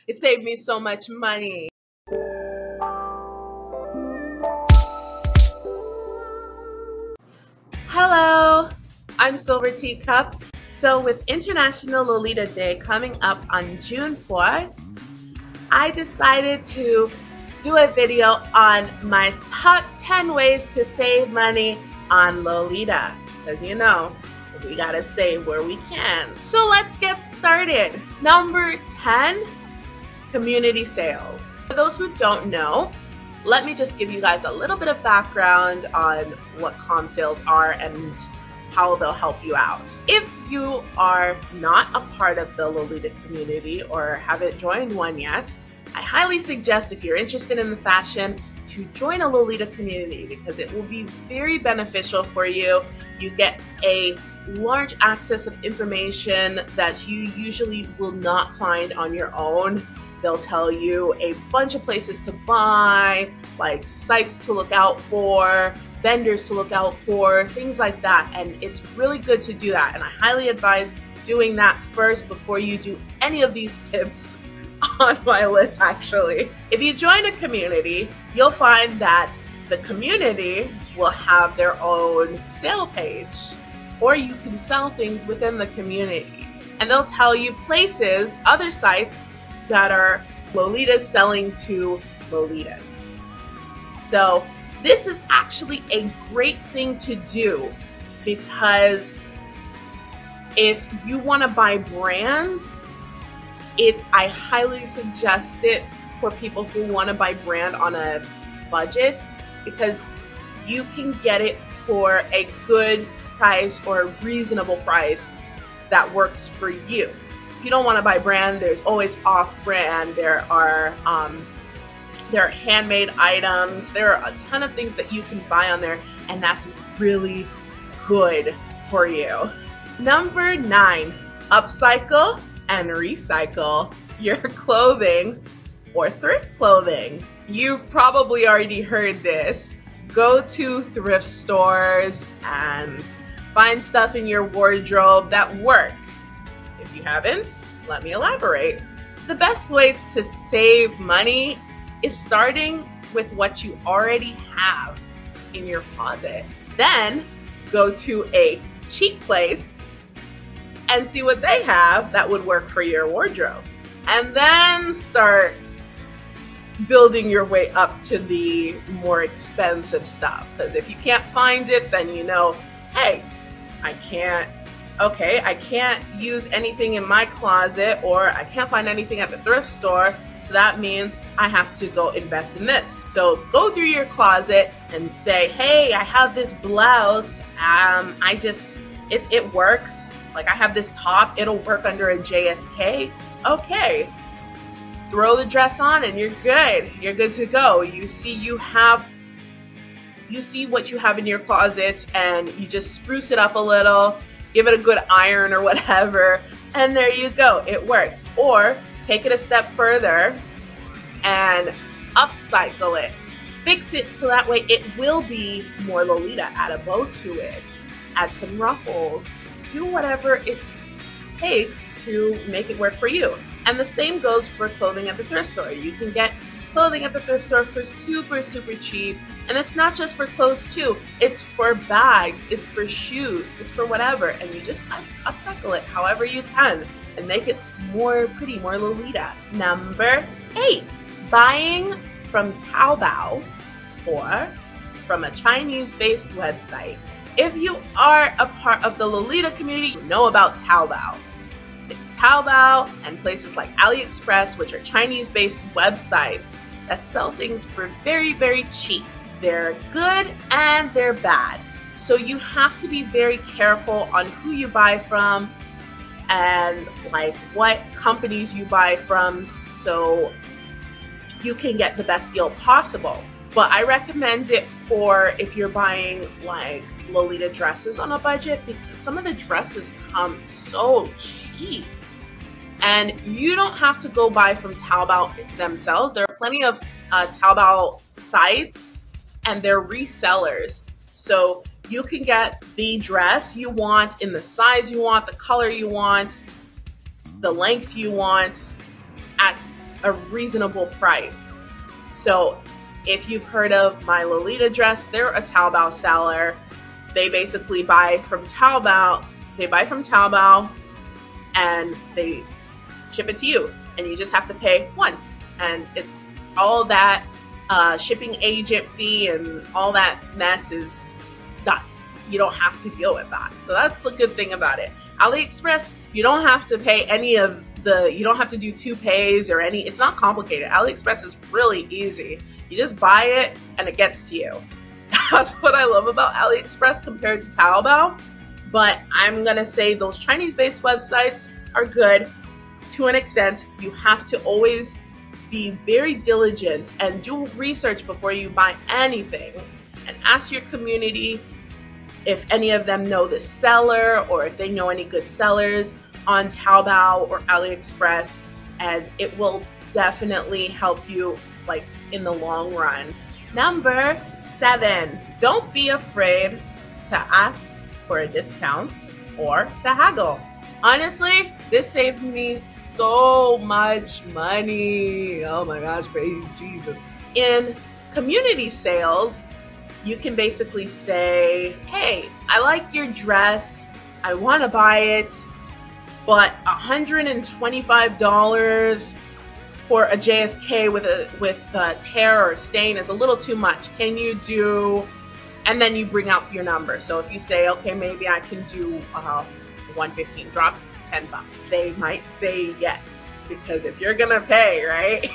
It saved me so much money. Hello, I'm Silver Teacup. So with International Lolita Day coming up on June 4th, I decided to do a video on my top 10 ways to save money on Lolita. Because you know, we gotta save where we can. So let's get started. Number 10, community sales. For those who don't know, let me just give you guys a little bit of background on what comm sales are and how they'll help you out. If you are not a part of the Lolita community or haven't joined one yet, I highly suggest, if you're interested in the fashion, to join a Lolita community because it will be very beneficial for you. You get a large access of information that you usually will not find on your own. They'll tell you a bunch of places to buy, like sites to look out for, vendors to look out for, things like that. And it's really good to do that. And I highly advise doing that first before you do any of these tips on my list, actually. If you join a community, you'll find that the community will have their own sale page, or you can sell things within the community. And they'll tell you places, other sites that are Lolitas selling to Lolitas. So this is actually a great thing to do because if you want to buy brands, I highly suggest it for people who want to buy brand on a budget because you can get it for a good price or a reasonable price that works for you. If you don't want to buy brand, there's always off-brand. There are handmade items. There are a ton of things that you can buy on there, and that's really good for you. Number 9, upcycle and recycle your clothing or thrift clothing. You've probably already heard this. Go to thrift stores and find stuff in your wardrobe that work. If you haven't, let me elaborate. The best way to save money is starting with what you already have in your closet. Then go to a cheap place and see what they have that would work for your wardrobe. And then start building your way up to the more expensive stuff. Because if you can't find it, then you know, hey, I can't use anything in my closet, or I can't find anything at the thrift store, so that means I have to go invest in this. So go through your closet and say, hey, I have this blouse, it works. Like I have this top, it'll work under a JSK. Okay, throw the dress on and you're good. You're good to go. You see what you have in your closet and you just spruce it up a little, give it a good iron or whatever, and there you go, it works. Or take it a step further and upcycle it. Fix it so that way it will be more Lolita. Add a bow to it, add some ruffles, do whatever it takes to make it work for you. And the same goes for clothing at the thrift store. You can get clothing at the thrift store for super, super cheap. And it's not just for clothes too. It's for bags, it's for shoes, it's for whatever. And you just upcycle it however you can and make it more pretty, more Lolita. Number 8, buying from Taobao or from a Chinese-based website. If you are a part of the Lolita community, you know about Taobao. It's Taobao and places like AliExpress, which are Chinese-based websites that sell things for very, very cheap. They're good and they're bad. So you have to be very careful on who you buy from and like what companies you buy from so you can get the best deal possible. But I recommend it for if you're buying like Lolita dresses on a budget, because some of the dresses come so cheap. And you don't have to go buy from Taobao themselves. There are plenty of Taobao sites and they're resellers. So you can get the dress you want in the size you want, the color you want, the length you want at a reasonable price. So if you've heard of My Lolita Dress, they're a Taobao seller. They basically buy from Taobao. They buy from Taobao and they ship it to you, and you just have to pay once, and it's all that shipping agent fee and all that mess is done. You don't have to deal with that. So that's a good thing about it. AliExpress, you don't have to pay any of you don't have to do 2 pays or any, it's not complicated. AliExpress is really easy. You just buy it and it gets to you. That's what I love about AliExpress compared to Taobao. But I'm gonna say those Chinese-based websites are good to an extent. You have to always be very diligent and do research before you buy anything, and ask your community if any of them know the seller or if they know any good sellers on Taobao or AliExpress, and it will definitely help you like in the long run. Number 7, don't be afraid to ask for a discount or to haggle. Honestly, this saved me so much money. Oh my gosh, praise Jesus. In community sales, you can basically say, hey, I like your dress, I want to buy it, but $125 for a JSK with a tear or stain is a little too much. Can you do, and then you bring out your number. So if you say, okay, maybe I can do 115, drop $10. They might say yes, because if you're gonna pay, right?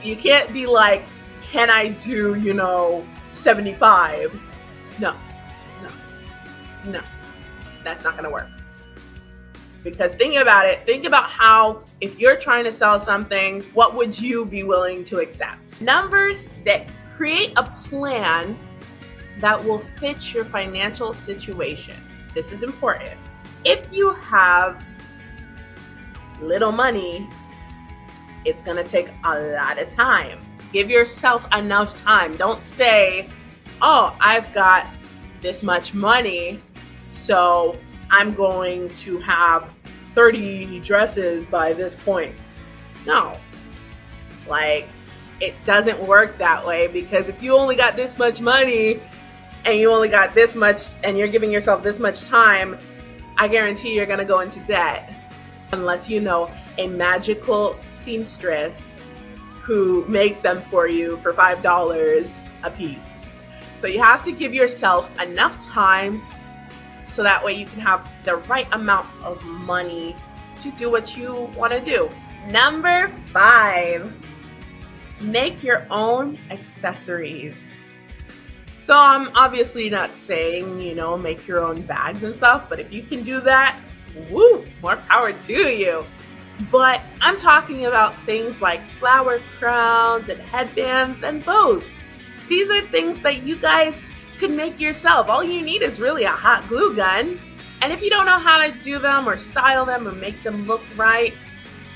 You can't be like, can I do, 75? No, that's not gonna work. Because think about it, think about how, if you're trying to sell something, what would you be willing to accept? Number 6, create a plan that will fit your financial situation. This is important. If you have little money, it's gonna take a lot of time. Give yourself enough time. Don't say, oh, I've got this much money, so I'm going to have 30 dresses by this point. No, like, it doesn't work that way, because if you only got this much money and you only got this much and you're giving yourself this much time, I guarantee you're gonna go into debt. Unless you know a magical seamstress who makes them for you for $5 a piece. So you have to give yourself enough time so that way you can have the right amount of money to do what you want to do. Number 5, make your own accessories. So I'm obviously not saying, make your own bags and stuff, but if you can do that, woo, more power to you. But I'm talking about things like flower crowns and headbands and bows. These are things that you guys could make yourself. All you need is really a hot glue gun. And if you don't know how to do them or style them or make them look right,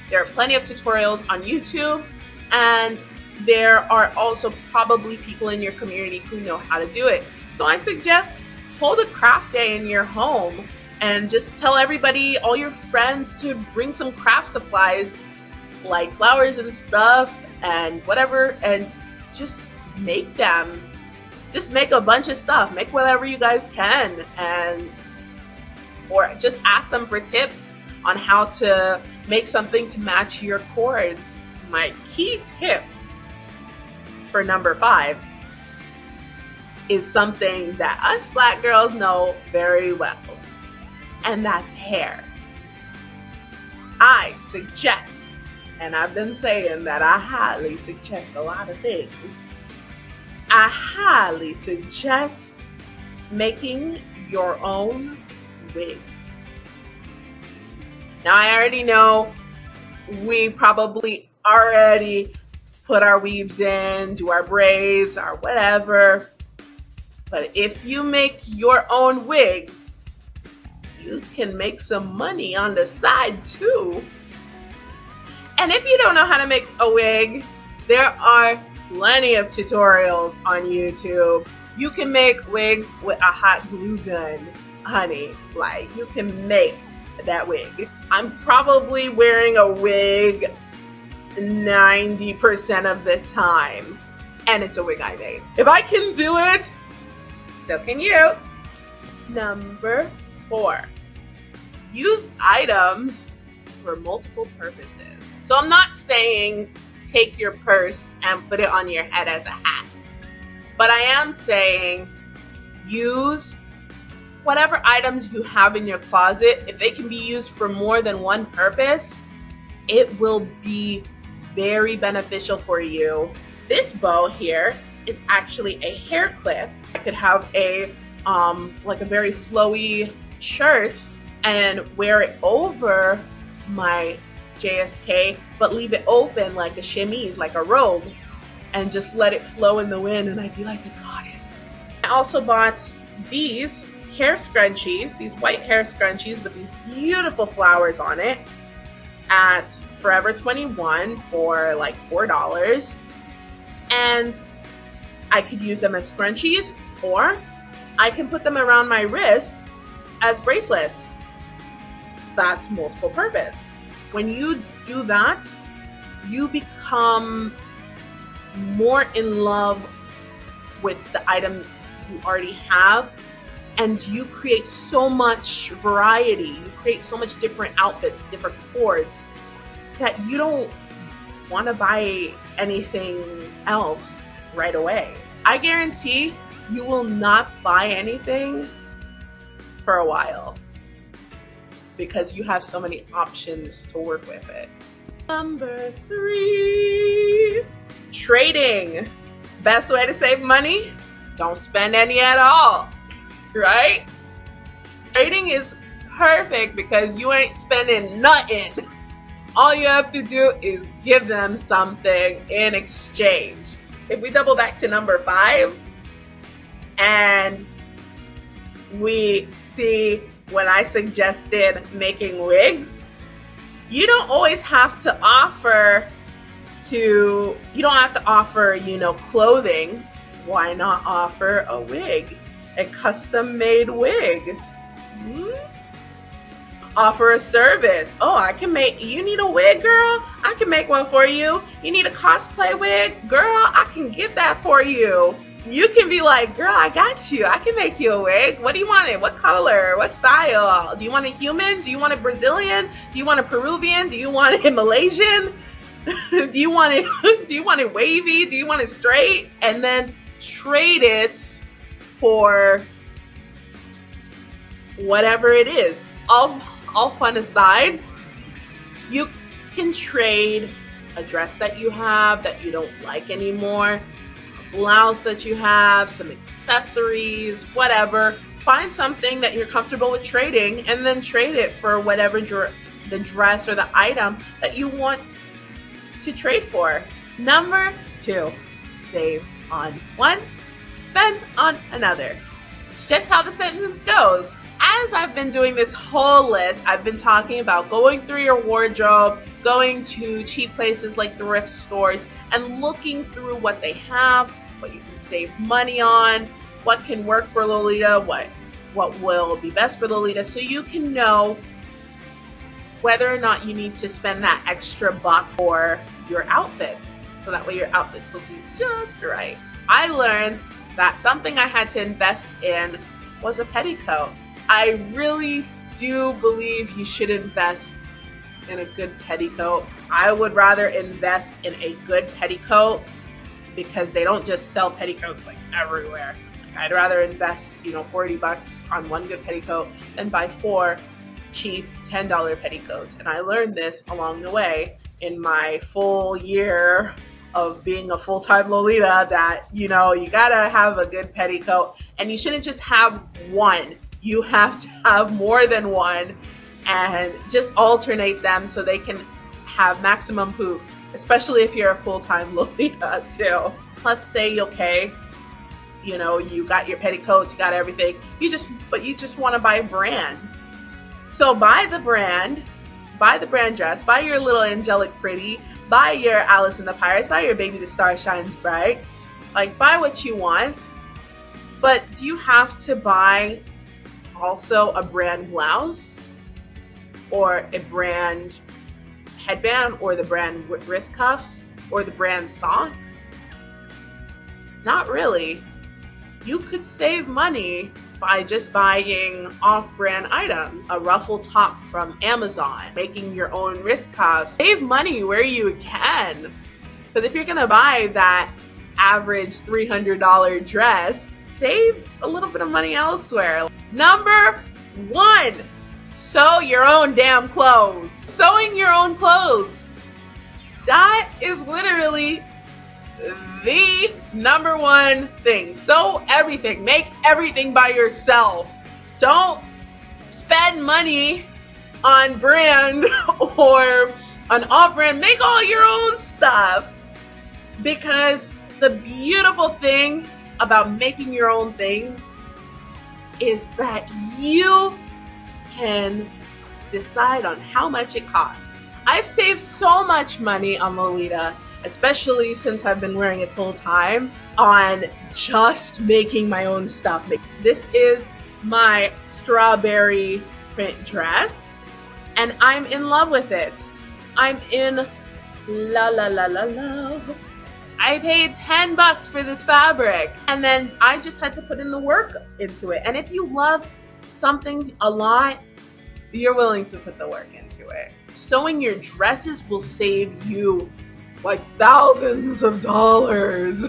there are plenty of tutorials on YouTube, and there are also probably people in your community who know how to do it. So I suggest hold a craft day in your home and just tell everybody, all your friends, to bring some craft supplies like flowers and stuff and whatever, and just make them. Just make a bunch of stuff. Make whatever you guys can, or just ask them for tips on how to make something to match your cords. My key tip for number 5 is something that us Black girls know very well, and that's hair. I suggest, and I've been saying that I highly suggest a lot of things. I highly suggest making your own wigs. Now, I already know we probably already put our weaves in, do our braids or whatever, but if you make your own wigs, you can make some money on the side too. And if you don't know how to make a wig, there are plenty of tutorials on YouTube. You can make wigs with a hot glue gun, honey. Like, you can make that wig. I'm probably wearing a wig 90% of the time. And it's a wig I made. If I can do it, so can you. Number 4, use items for multiple purposes. So I'm not saying take your purse and put it on your head as a hat, but I am saying use whatever items you have in your closet. If they can be used for more than one purpose, it will be very beneficial for you. This bow here is actually a hair clip. I could have a like a very flowy shirt and wear it over my JSK, but leave it open like a chemise, like a robe, and just let it flow in the wind, and I'd be like a goddess. I also bought these hair scrunchies, these white hair scrunchies with these beautiful flowers on it at Forever 21 for like $4. And I could use them as scrunchies, or I can put them around my wrist as bracelets. That's multiple purpose. When you do that, you become more in love with the item you already have, and you create so much variety. You create so much different outfits, different cords, that you don't want to buy anything else right away. I guarantee you will not buy anything for a while because you have so many options to work with it. Number 3, trading. Best way to save money? Don't spend any at all, right? Trading is perfect because you ain't spending nothing. All you have to do is give them something in exchange. If we double back to number 5 and we see when I suggested making wigs, you don't always have to offer clothing. Why not offer a wig, a custom-made wig? Offer a service. Oh, I can make, you need a wig, girl? I can make one for you. You need a cosplay wig? Girl, I can get that for you. You can be like, girl, I got you. I can make you a wig. What do you want it? What color? What style? Do you want a human? Do you want a Brazilian? Do you want a Peruvian? Do you want it Malaysian? do you want it wavy? Do you want it straight? And then trade it for whatever it is. All fun aside, you can trade a dress that you have that you don't like anymore, a blouse that you have, some accessories, whatever. Find something that you're comfortable with trading and then trade it for whatever the dress or the item that you want to trade for. Number 2, save on one, spend on another. It's just how the sentence goes. As I've been doing this whole list, I've been talking about going through your wardrobe, going to cheap places like thrift stores, and looking through what they have, what you can save money on, what can work for Lolita, what will be best for Lolita, so you can know whether or not you need to spend that extra buck for your outfits, so that way your outfits will be just right. I learned that something I had to invest in was a petticoat. I really do believe you should invest in a good petticoat. I would rather invest in a good petticoat because they don't just sell petticoats like everywhere. I'd rather invest, $40 on one good petticoat than buy 4 cheap $10 petticoats. And I learned this along the way in my full year of being a full-time Lolita that, you gotta have a good petticoat, and you shouldn't just have one. You have to have more than one and just alternate them so they can have maximum poof, especially if you're a full-time Lolita too. Let's say, you got your petticoats, you got everything, but you just want to buy a brand. So buy the brand dress, buy your little angelic pretty, buy your Alice in the Pirates, buy your Baby the Star Shines Bright. Like, buy what you want, but do you have to buy also a brand blouse or a brand headband or the brand wrist cuffs or the brand socks? Not really. You could save money by just buying off-brand items. A ruffle top from Amazon, making your own wrist cuffs. Save money where you can. Because if you're gonna buy that average $300 dress, save a little bit of money elsewhere. Number 1, sew your own damn clothes. Sewing your own clothes. That is literally the number 1 thing. Sew everything. Make everything by yourself. Don't spend money on brand or on off-brand. Make all your own stuff. Because the beautiful thing about making your own things is that you can decide on how much it costs. I've saved so much money on Lolita, especially since I've been wearing it full time, on just making my own stuff. This is my strawberry print dress, and I'm in love with it. I'm in love. I paid $10 for this fabric, and then I just had to put in the work into it. And if you love something a lot, you're willing to put the work into it. Sewing your dresses will save you like thousands of dollars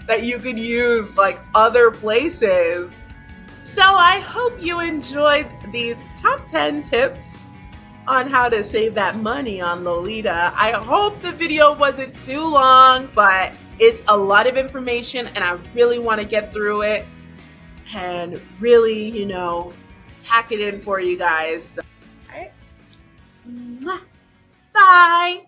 that you could use like other places. So I hope you enjoyed these top 10 tips on how to save that money on Lolita. I hope the video wasn't too long, but it's a lot of information and I really want to get through it and really, you know, pack it in for you guys. All right. Bye.